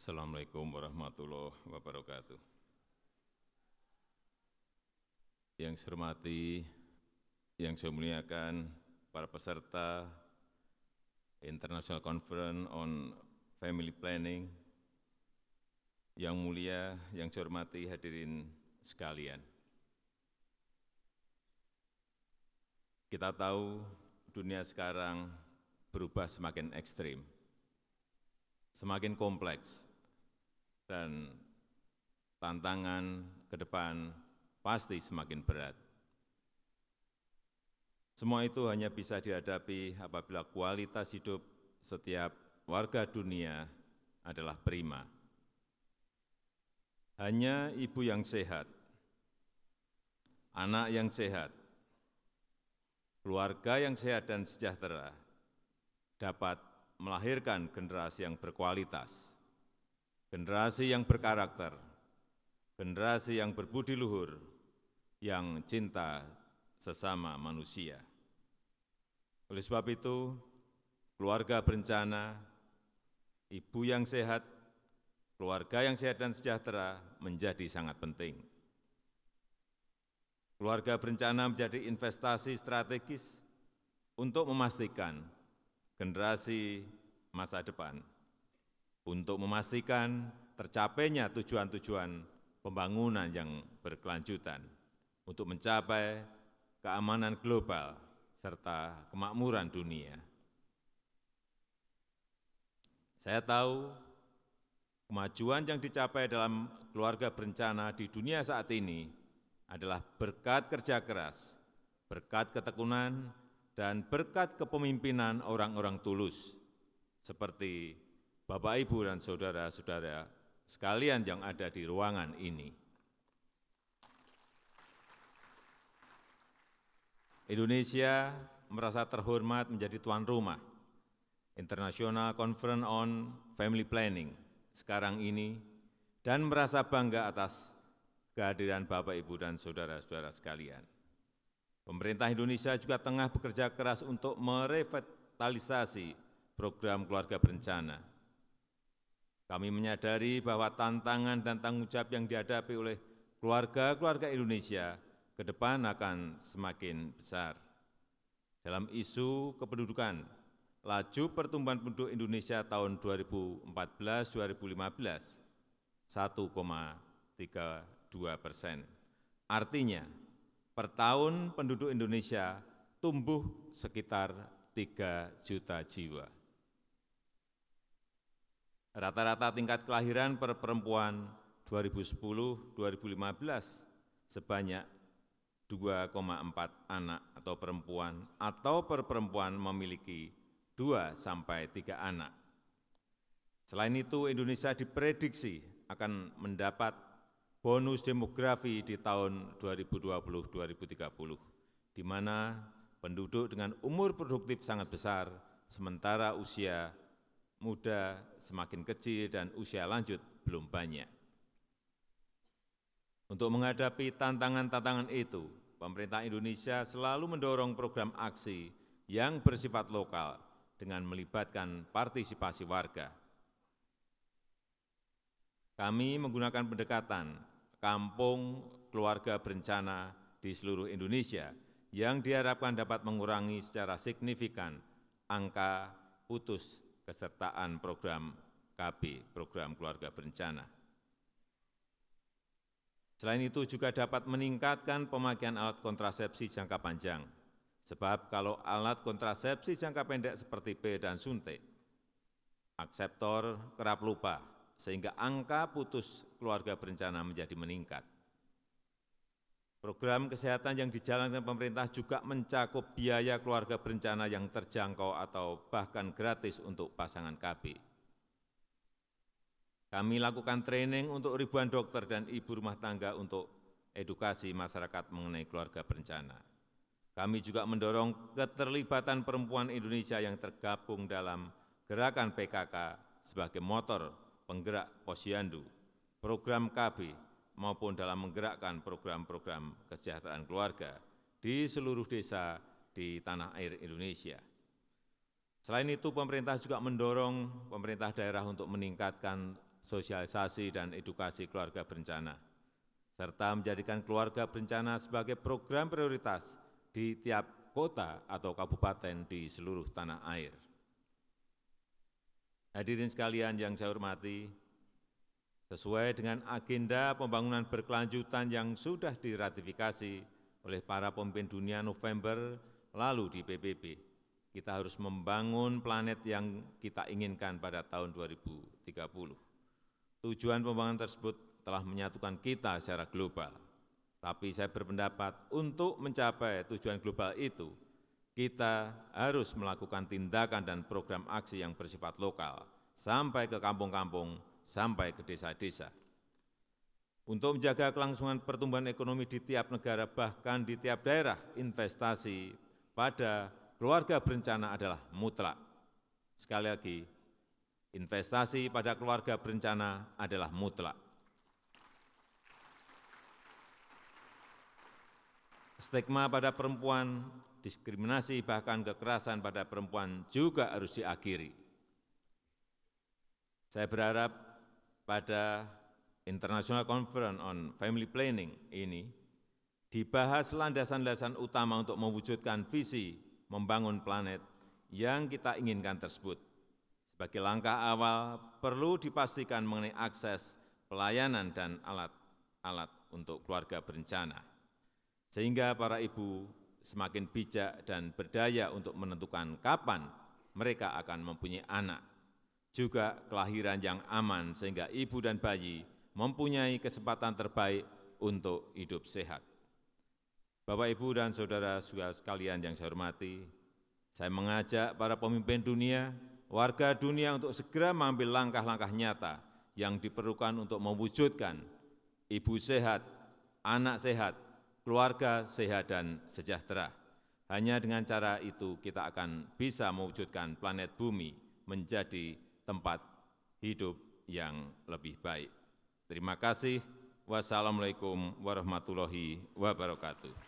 Assalamualaikum warahmatullahi wabarakatuh. Yang saya hormati, yang saya muliakan, para peserta International Conference on Family Planning, yang mulia, yang saya hormati hadirin sekalian. Kita tahu dunia sekarang berubah semakin ekstrim, semakin kompleks, dan tantangan ke depan pasti semakin berat. Semua itu hanya bisa dihadapi apabila kualitas hidup setiap warga dunia adalah prima. Hanya ibu yang sehat, anak yang sehat, keluarga yang sehat dan sejahtera dapat melahirkan generasi yang berkualitas, generasi yang berkarakter, generasi yang berbudi luhur, yang cinta sesama manusia. Oleh sebab itu, keluarga berencana, ibu yang sehat, keluarga yang sehat dan sejahtera menjadi sangat penting. Keluarga berencana menjadi investasi strategis untuk memastikan generasi masa depan, untuk memastikan tercapainya tujuan-tujuan pembangunan yang berkelanjutan, untuk mencapai keamanan global serta kemakmuran dunia. Saya tahu kemajuan yang dicapai dalam keluarga berencana di dunia saat ini adalah berkat kerja keras, berkat ketekunan, dan berkat kepemimpinan orang-orang tulus, seperti Bapak, Ibu, dan saudara-saudara sekalian yang ada di ruangan ini. Indonesia merasa terhormat menjadi tuan rumah International Conference on Family Planning sekarang ini dan merasa bangga atas kehadiran Bapak, Ibu, dan saudara-saudara sekalian. Pemerintah Indonesia juga tengah bekerja keras untuk merevitalisasi program keluarga berencana. Kami menyadari bahwa tantangan dan tanggung jawab yang dihadapi oleh keluarga-keluarga Indonesia ke depan akan semakin besar. Dalam isu kependudukan, laju pertumbuhan penduduk Indonesia tahun 2014-2015 1,32%. Artinya, per tahun penduduk Indonesia tumbuh sekitar 3 juta jiwa. Rata-rata tingkat kelahiran per perempuan 2010-2015 sebanyak 2,4 anak atau perempuan, atau per perempuan memiliki 2 sampai 3 anak. Selain itu, Indonesia diprediksi akan mendapat bonus demografi di tahun 2020-2030, di mana penduduk dengan umur produktif sangat besar, sementara usia muda semakin kecil dan usia lanjut belum banyak. Untuk menghadapi tantangan-tantangan itu, pemerintah Indonesia selalu mendorong program aksi yang bersifat lokal dengan melibatkan partisipasi warga. Kami menggunakan pendekatan kampung keluarga berencana di seluruh Indonesia yang diharapkan dapat mengurangi secara signifikan angka putus kesertaan program KB, program keluarga berencana. Selain itu juga dapat meningkatkan pemakaian alat kontrasepsi jangka panjang, sebab kalau alat kontrasepsi jangka pendek seperti pil dan suntik, akseptor kerap lupa, sehingga angka putus keluarga berencana menjadi meningkat. Program kesehatan yang dijalankan pemerintah juga mencakup biaya keluarga berencana yang terjangkau atau bahkan gratis untuk pasangan KB. Kami lakukan training untuk ribuan dokter dan ibu rumah tangga untuk edukasi masyarakat mengenai keluarga berencana. Kami juga mendorong keterlibatan perempuan Indonesia yang tergabung dalam gerakan PKK sebagai motor penggerak posyandu, program KB, maupun dalam menggerakkan program-program kesejahteraan keluarga di seluruh desa di tanah air Indonesia. Selain itu, pemerintah juga mendorong pemerintah daerah untuk meningkatkan sosialisasi dan edukasi keluarga berencana, serta menjadikan keluarga berencana sebagai program prioritas di tiap kota atau kabupaten di seluruh tanah air. Hadirin sekalian yang saya hormati, sesuai dengan agenda pembangunan berkelanjutan yang sudah diratifikasi oleh para pemimpin dunia November lalu di PBB, kita harus membangun planet yang kita inginkan pada tahun 2030. Tujuan pembangunan tersebut telah menyatukan kita secara global. Tapi saya berpendapat untuk mencapai tujuan global itu, kita harus melakukan tindakan dan program aksi yang bersifat lokal, sampai ke kampung-kampung, sampai ke desa-desa. Untuk menjaga kelangsungan pertumbuhan ekonomi di tiap negara, bahkan di tiap daerah, investasi pada keluarga berencana adalah mutlak. Sekali lagi, investasi pada keluarga berencana adalah mutlak. Stigma pada perempuan, diskriminasi bahkan kekerasan pada perempuan juga harus diakhiri. Saya berharap pada International Conference on Family Planning ini dibahas landasan-landasan utama untuk mewujudkan visi membangun planet yang kita inginkan tersebut. Sebagai langkah awal, perlu dipastikan mengenai akses, pelayanan, dan alat-alat untuk keluarga berencana, sehingga para ibu semakin bijak dan berdaya untuk menentukan kapan mereka akan mempunyai anak. Juga kelahiran yang aman, sehingga ibu dan bayi mempunyai kesempatan terbaik untuk hidup sehat. Bapak, Ibu, dan saudara-saudara sekalian yang saya hormati, saya mengajak para pemimpin dunia, warga dunia untuk segera mengambil langkah-langkah nyata yang diperlukan untuk mewujudkan ibu sehat, anak sehat, keluarga sehat dan sejahtera. Hanya dengan cara itu kita akan bisa mewujudkan planet bumi menjadi tempat hidup yang lebih baik. Terima kasih. Wassalamualaikum warahmatullahi wabarakatuh.